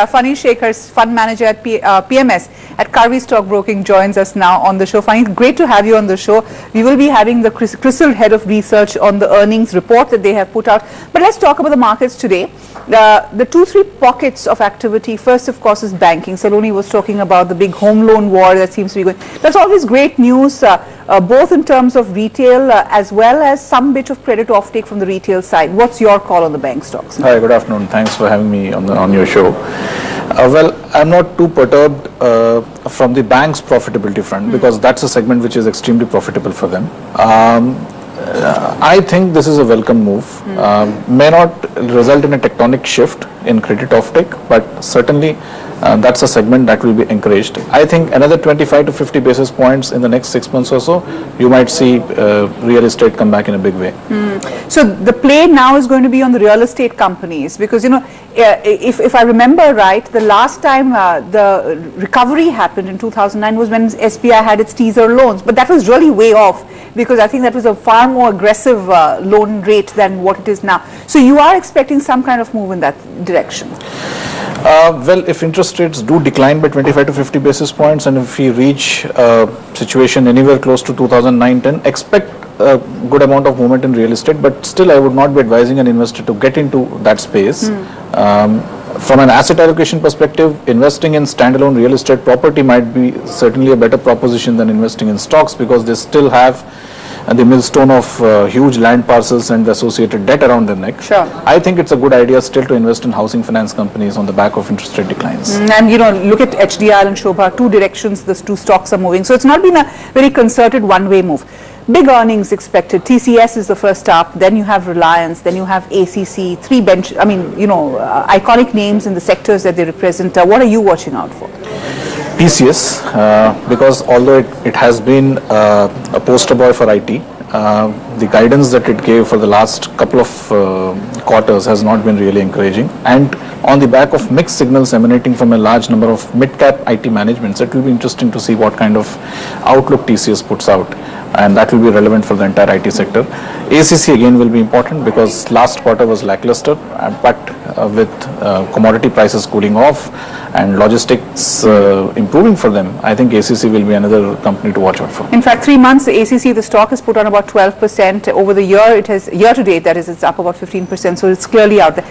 Fani Shekhar, fund manager at PMS at Karvi Stockbroking, joins us now on the show. Fani, great to have you on the show. We will be having the CRISIL head of research on the earnings report that they have put out. But let's talk about the markets today. The 2-3 pockets of activity. First, of course, is banking. Saloni was talking about the big home loan war that seems to be going. That's always great news, both in terms of retail as well as some bit of credit offtake from the retail side. What's your call on the bank stocks? Hi, good afternoon. Thanks for having me on your show. Well, I'm not too perturbed from the bank's profitability front because that's a segment which is extremely profitable for them. I think this is a welcome move. May not result in a tectonic shift in credit offtake, but certainly that's a segment that will be encouraged. I think another 25 to 50 basis points in the next 6 months or so, you might see real estate come back in a big way. So the play now is going to be on the real estate companies because, you know, if I remember right, the last time the recovery happened in 2009 was when SBI had its teaser loans, but that was really way off because I think that was a far more aggressive loan rate than what it is now. So you are expecting some kind of move in that direction? Well, if interest rates do decline by 25 to 50 basis points and if we reach a situation anywhere close to 2009-10, expect a good amount of movement in real estate, but still I would not be advising an investor to get into that space. From an asset allocation perspective, investing in standalone real estate property might be certainly a better proposition than investing in stocks because they still have the millstone of huge land parcels and the associated debt around their neck. Sure. I think it's a good idea still to invest in housing finance companies on the back of interest rate declines. And, you know, look at HDR and Shobha, two directions these two stocks are moving. So it's not been a very concerted one-way move. Big earnings expected. TCS is the first up. Then you have Reliance. Then you have ACC. Iconic names in the sectors that they represent. What are you watching out for? TCS, because although it has been a poster boy for IT, the guidance that it gave for the last couple of quarters has not been really encouraging. And on the back of mixed signals emanating from a large number of mid-cap IT managements, it will be interesting to see what kind of outlook TCS puts out. And that will be relevant for the entire IT sector. ACC again will be important because last quarter was lackluster, but with commodity prices cooling off and logistics improving for them, I think ACC will be another company to watch out for. In fact, 3 months, the ACC, the stock has put on about 12%. Over the year, it has, year to date, that is, it's up about 15%. So it's clearly out there.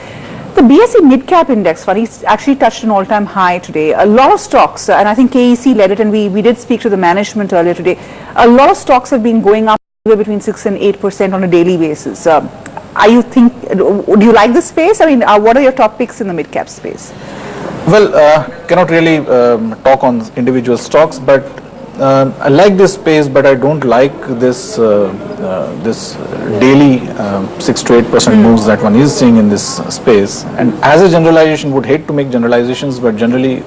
The BSE Mid-Cap Index, Fani, actually touched an all-time high today. A lot of stocks, and I think KEC led it, and we did speak to the management earlier today. A lot of stocks have been going up between 6 and 8% on a daily basis. Do you like the space? I mean, what are your top picks in the mid-cap space? Well, cannot really talk on individual stocks, but I like this space, but I don't like this this daily 6 to 8% moves that one is seeing in this space. And as a generalization, would hate to make generalizations, but generally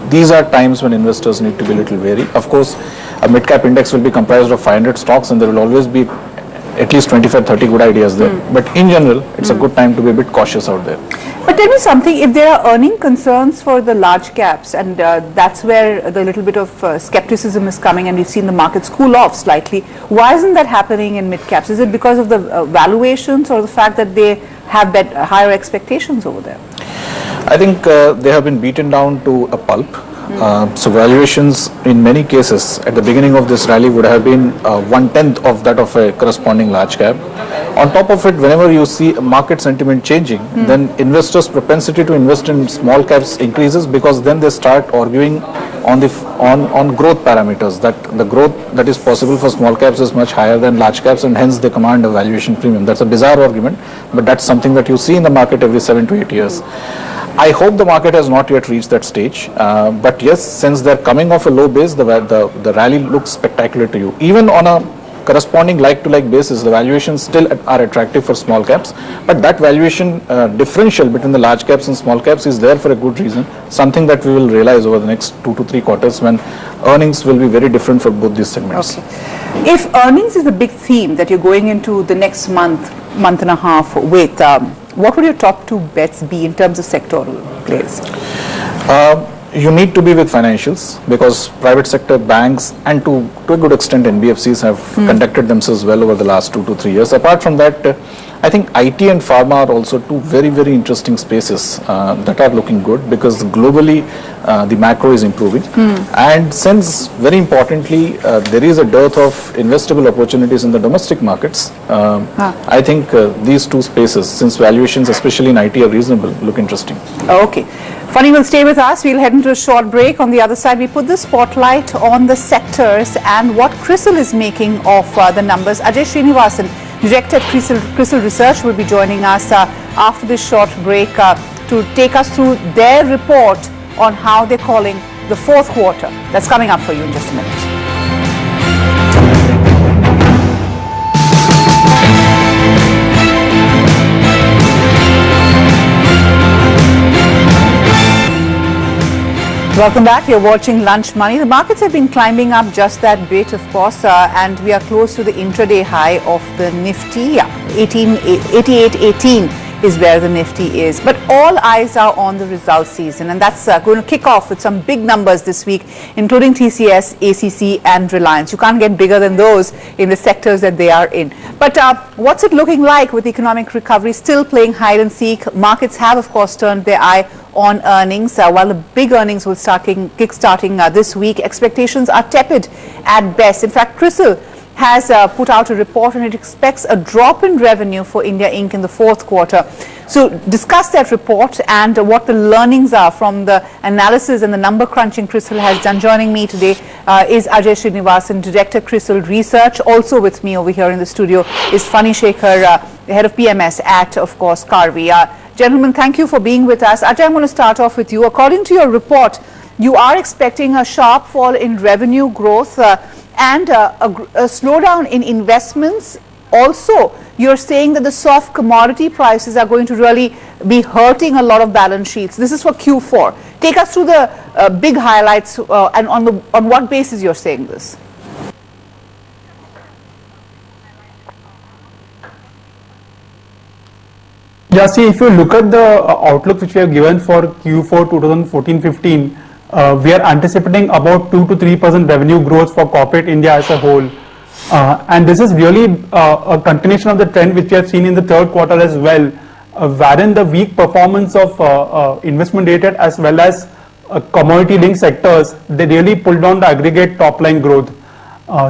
these are times when investors need to be a little wary. Of course, a mid-cap index will be comprised of 500 stocks, and there will always be at least 25-30 good ideas there. But in general, it's a good time to be a bit cautious out there. But tell me something, if there are earning concerns for the large caps, and that's where the little bit of skepticism is coming, and we've seen the markets cool off slightly, why isn't that happening in mid caps? Is it because of the valuations or the fact that they have higher expectations over there? I think they have been beaten down to a pulp. So valuations in many cases at the beginning of this rally would have been 1/10 of that of a corresponding large cap. On top of it, whenever you see market sentiment changing, then investors' propensity to invest in small caps increases because then they start arguing on growth parameters, that the growth that is possible for small caps is much higher than large caps, and hence they command a valuation premium. That's a bizarre argument, but that's something that you see in the market every 7 to 8 years. I hope the market has not yet reached that stage, but yes, since they're coming off a low base, the rally looks spectacular to you. Even on a corresponding like-to-like basis, the valuations still are attractive for small caps, but that valuation differential between the large caps and small caps is there for a good reason, something that we will realize over the next 2 to 3 quarters when earnings will be very different for both these segments. Okay. If earnings is a big theme that you're going into the next month and a half with, what would your top 2 bets be in terms of sectoral plays? You need to be with financials because private sector banks and to a good extent NBFCs have conducted themselves well over the last 2 to 3 years. Apart from that, I think IT and pharma are also two very, very interesting spaces that are looking good because globally the macro is improving. And since, very importantly, there is a dearth of investable opportunities in the domestic markets, I think these two spaces, since valuations, especially in IT, are reasonable, look interesting. Okay. Funny will stay with us. We'll head into a short break. On the other side, we put the spotlight on the sectors and what CRISIL is making of the numbers. Ajay Srinivasan, Director at CRISIL Research, will be joining us after this short break to take us through their report on how they're calling the fourth quarter. That's coming up for you in just a minute. Welcome back. You're watching Lunch Money. The markets have been climbing up just that bit, of course, and we are close to the intraday high of the Nifty. 88.18 is where the Nifty is. But all eyes are on the results season, and that's going to kick off with some big numbers this week, including TCS, ACC, and Reliance. You can't get bigger than those in the sectors that they are in. But what's it looking like with economic recovery still playing hide and seek? Markets have, of course, turned their eye on earnings. While the big earnings will start kick-starting this week, expectations are tepid at best. In fact, CRISIL has put out a report and it expects a drop in revenue for India Inc. in the fourth quarter. So discuss that report and what the learnings are from the analysis and the number crunching CRISIL has done. Joining me today is Ajay Srinivasan, Director CRISIL Research. Also with me over here in the studio is Funny Shekhar, Head of PMS at, of course, Karvy. Gentlemen, thank you for being with us. Ajay, I'm going to start off with you. According to your report, you are expecting a sharp fall in revenue growth and a slowdown in investments. Also, you're saying that the soft commodity prices are going to really be hurting a lot of balance sheets. This is for Q4. Take us through the big highlights and on what basis you're saying this. Yeah, see, if you look at the outlook which we have given for Q4 2014-15, we are anticipating about 2 to 3% revenue growth for corporate India as a whole. And this is really a continuation of the trend which we have seen in the third quarter as well, wherein the weak performance of investment related as well as commodity linked sectors, they really pulled down the aggregate top line growth.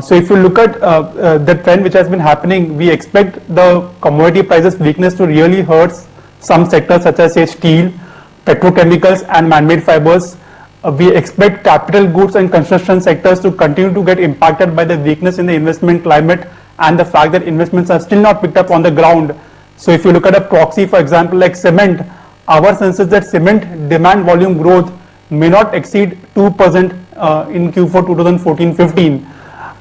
So if you look at the trend which has been happening, we expect the commodity prices weakness to really hurt some sectors such as say steel, petrochemicals and man-made fibers. We expect capital goods and construction sectors to continue to get impacted by the weakness in the investment climate and the fact that investments are still not picked up on the ground. So if you look at a proxy, for example, like cement, our sense is that cement demand volume growth may not exceed 2% in Q4 2014-15.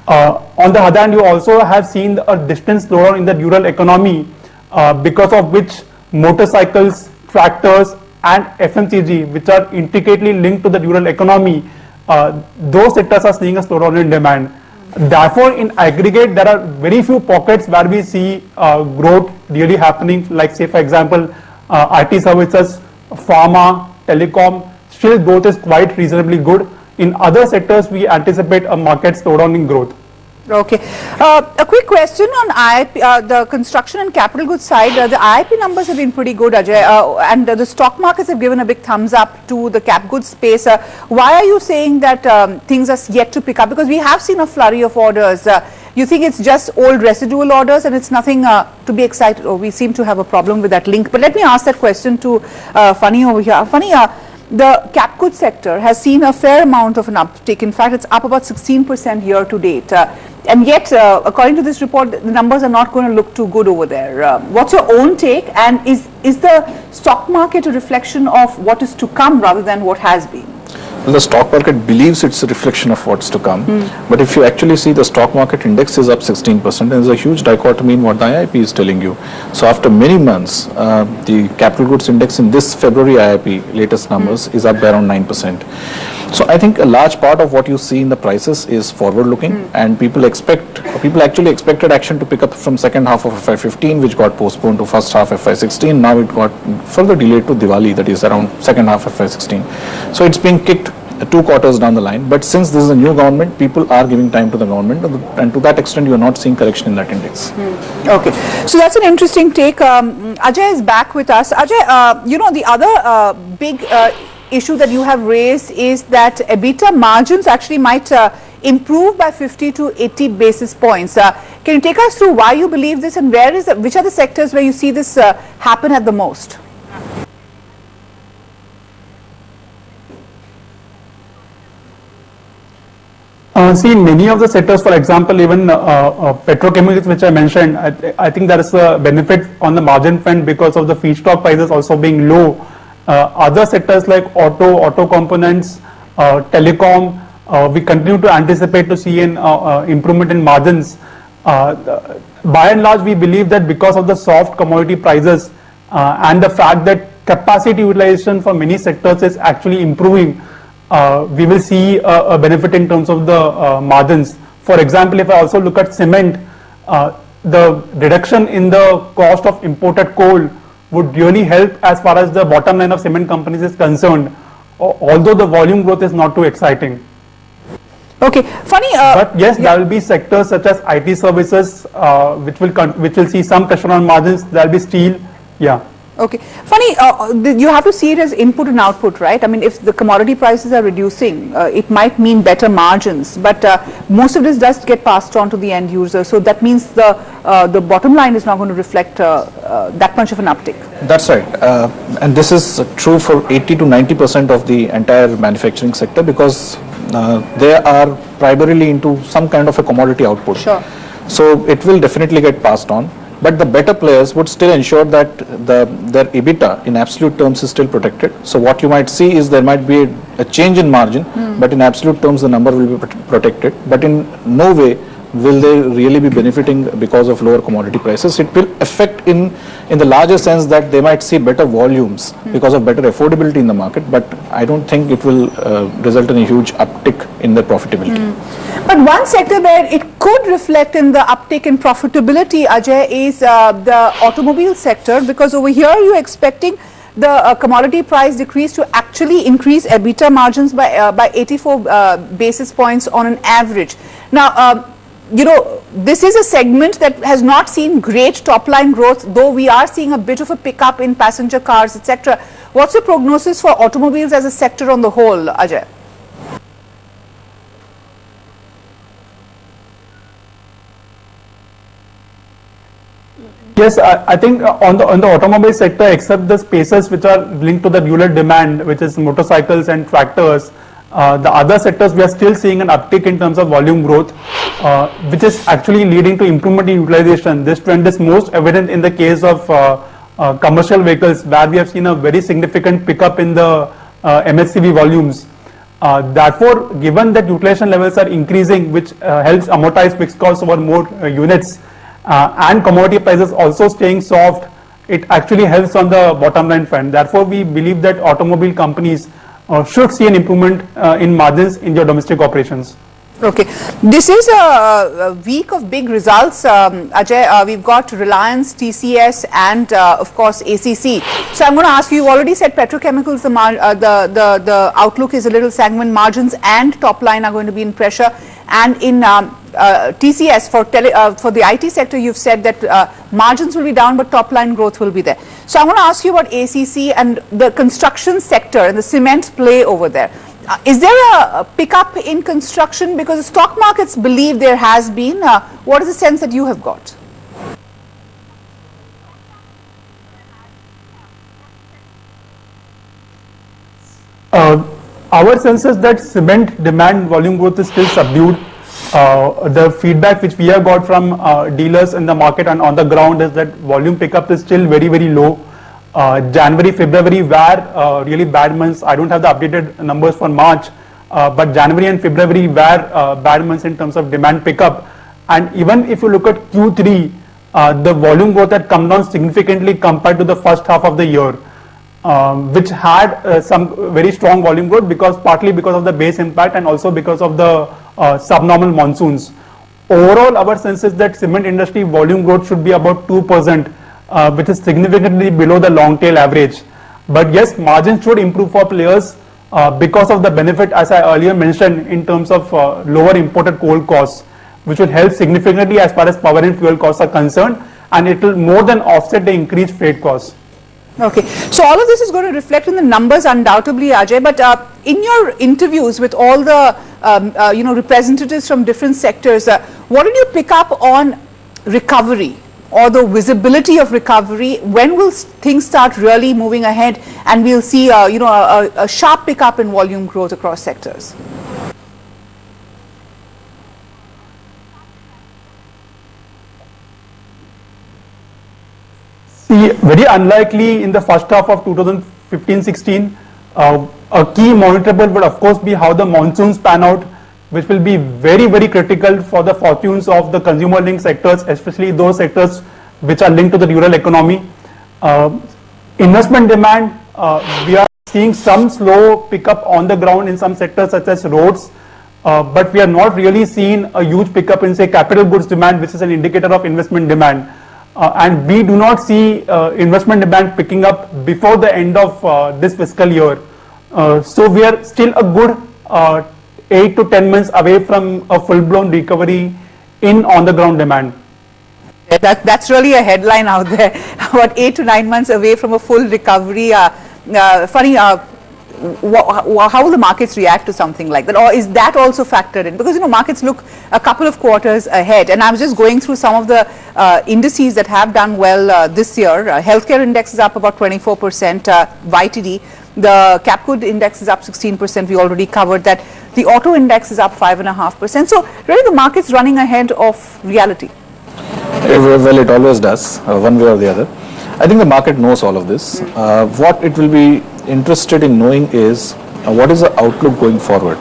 On the other hand, you also have seen a distant slowdown in the rural economy because of which motorcycles, tractors and FMCG, which are intricately linked to the rural economy, those sectors are seeing a slowdown in demand. Therefore, in aggregate, there are very few pockets where we see growth really happening, like say for example, IT services, pharma, telecom, still growth is quite reasonably good. In other sectors, we anticipate a market slowdown in growth. Okay. A quick question on IIP, the construction and capital goods side. The IIP numbers have been pretty good, Ajay, and the stock markets have given a big thumbs up to the cap goods space. Why are you saying that things are yet to pick up? Because we have seen a flurry of orders. You think it's just old residual orders and it's nothing to be excited over? We seem to have a problem with that link. But let me ask that question to Funny over here. Funny, the cap goods sector has seen a fair amount of an uptick. In fact, it's up about 16% year to date. And yet, according to this report, the numbers are not going to look too good over there. What's your own take? And is the stock market a reflection of what is to come rather than what has been? Well, the stock market believes it's a reflection of what's to come. But if you actually see, the stock market index is up 16%. And there's a huge dichotomy in what the IIP is telling you. So after many months, the capital goods index in this February IIP latest numbers is up by around 9%. So I think a large part of what you see in the prices is forward looking, and people actually expected action to pick up from second half of FY15, which got postponed to first half FY16. Now it got further delayed to Diwali, that is around second half FY16. So it's being kicked 2 quarters down the line. But since this is a new government, people are giving time to the government, and to that extent, you are not seeing correction in that index. Okay, so that's an interesting take. Ajay is back with us. Ajay, the other big issue that you have raised is that EBITDA margins actually might improve by 50 to 80 basis points. Can you take us through why you believe this, and which are the sectors where you see this happen at the most? See, in many of the sectors, for example, even petrochemicals, which I mentioned, I think there is a benefit on the margin front because of the feedstock prices also being low. Other sectors like auto components, telecom, we continue to anticipate to see an improvement in margins. By and large, we believe that because of the soft commodity prices and the fact that capacity utilization for many sectors is actually improving, we will see a benefit in terms of the margins. For example, if I also look at cement, the reduction in the cost of imported coal would really help as far as the bottom line of cement companies is concerned, although the volume growth is not too exciting. Okay, funny. But yes, there will be sectors such as IT services, which will see some pressure on margins. There will be steel, yeah. Okay, funny, you have to see it as input and output, right? I mean, if the commodity prices are reducing, it might mean better margins, but most of this does get passed on to the end user. So that means the bottom line is not going to reflect that much of an uptick. That's right, and this is true for 80 to 90% of the entire manufacturing sector, because they are primarily into some kind of a commodity output. Sure. So it will definitely get passed on. But the better players would still ensure that their EBITDA in absolute terms is still protected. So what you might see is there might be a change in margin, but in absolute terms the number will be protected. But in no way will they really be benefiting because of lower commodity prices. It will affect in the larger sense that they might see better volumes because of better affordability in the market, but I don't think it will result in a huge uptick in the profitability. But one sector where it could reflect in the uptick in profitability, Ajay, is the automobile sector, because over here you're expecting the commodity price decrease to actually increase EBITDA margins by 84 basis points on an average. Now, this is a segment that has not seen great top line growth, though we are seeing a bit of a pickup in passenger cars, etc. What's your prognosis for automobiles as a sector on the whole, Ajay? Yes, I think on the automobile sector, except the spaces which are linked to the rural demand, which is motorcycles and tractors, the other sectors we are still seeing an uptick in terms of volume growth, which is actually leading to improvement in utilization. This trend is most evident in the case of commercial vehicles, where we have seen a very significant pickup in the MHCV volumes. Therefore, given that utilization levels are increasing, which helps amortize fixed costs over more units, and commodity prices also staying soft, it actually helps on the bottom line front. Therefore, we believe that automobile companies should see an improvement in margins in their domestic operations. Okay, this is a week of big results, Ajay. We've got Reliance, TCS, and of course ACC. So I'm going to ask you. You already said petrochemicals. The outlook is a little sanguine. Margins and top line are going to be in pressure. And in TCS for the IT sector, you've said that margins will be down, but top line growth will be there. So I'm going to ask you about ACC and the construction sector and the cement play over there. Is there a pickup in construction? Because the stock markets believe there has been. What is the sense that you have got? Our sense is that cement demand volume growth is still subdued. The feedback which we have got from dealers in the market and on the ground is that volume pickup is still very, very low. January, February were really bad months. I don't have the updated numbers for March, but January and February were bad months in terms of demand pickup. And even if you look at Q3, the volume growth had come down significantly compared to the first half of the year, which had some very strong volume growth partly because of the base impact and also because of the subnormal monsoons. Overall, our sense is that cement industry volume growth should be about 2%. Which is significantly below the long tail average. But yes, margins should improve for players because of the benefit, as I earlier mentioned, in terms of lower imported coal costs, which will help significantly as far as power and fuel costs are concerned, and it will more than offset the increased freight costs. Okay, so all of this is going to reflect in the numbers undoubtedly, Ajay, but in your interviews with all the representatives from different sectors, what did you pick up on recovery or the visibility of recovery? When will things start really moving ahead and we'll see a sharp pickup in volume growth across sectors? See, very unlikely in the first half of 2015-16. A key monitorable would of course be how the monsoons pan out, which will be very, very critical for the fortunes of the consumer linked sectors, especially those sectors which are linked to the rural economy. Investment demand, we are seeing some slow pickup on the ground in some sectors such as roads, but we are not really seeing a huge pickup in, say, capital goods demand, which is an indicator of investment demand. And we do not see investment demand picking up before the end of this fiscal year. So we are still a good 8 to 10 months away from a full-blown recovery in on-the-ground demand. That's really a headline out there. About 8 to 9 months away from a full recovery. Funny, how will the markets react to something like that? Or is that also factored in? Because, markets look a couple of quarters ahead. And I was just going through some of the indices that have done well this year. Healthcare index is up about 24% YTD. The Capco index is up 16%. We already covered that. The auto index is up 5.5%. So really the market's running ahead of reality. Well, it always does, one way or the other. I think the market knows all of this. What it will be interested in knowing is what is the outlook going forward,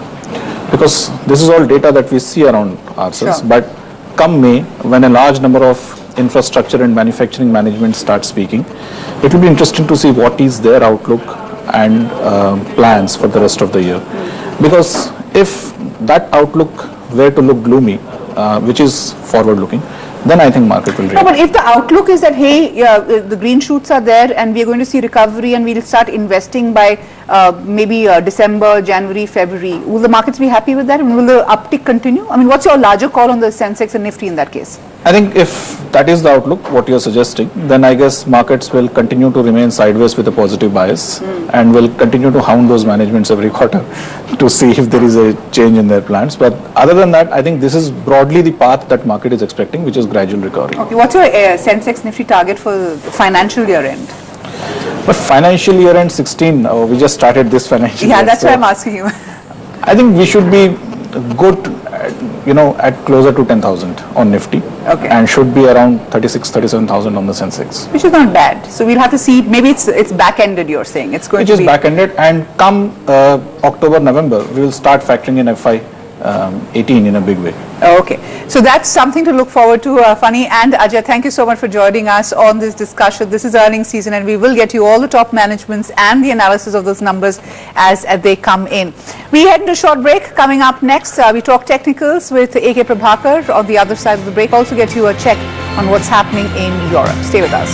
because this is all data that we see around ourselves. Sure. But come May, when a large number of infrastructure and manufacturing management start speaking, it will be interesting to see what is their outlook and plans for the rest of the year. Because if that outlook were to look gloomy, which is forward looking, then I think market will react. No, but if the outlook is that, hey, the green shoots are there and we are going to see recovery and we'll start investing by maybe December, January, February, will the markets be happy with that? And will the uptick continue? I mean, what's your larger call on the Sensex and Nifty in that case? I think if that is the outlook, what you're suggesting, then I guess markets will continue to remain sideways with a positive bias and will continue to hound those managements every quarter to see if there is a change in their plans. But other than that, I think this is broadly the path that market is expecting, which is gradual recovery. Okay, what's your Sensex Nifty target for the financial year end? But financial year end 16, we just started this financial year. Yeah, that's why I'm asking you. I think we should be good, at closer to 10,000 on Nifty. Okay. And should be around 37,000 on the Sensex. Which is not bad. So we'll have to see, maybe it's back-ended, you're saying. It's going Which to is be back-ended, and come October, November, we will start factoring in FY 18 in a big way. Okay, so that's something to look forward to, Funny and Ajay. Thank you so much for joining us on this discussion. This is earnings season and we will get you all the top managements and the analysis of those numbers as they come in. We head into a short break. Coming up next, we talk technicals with A.K. Prabhakar on the other side of the break. Also get you a check on what's happening in Europe. Stay with us.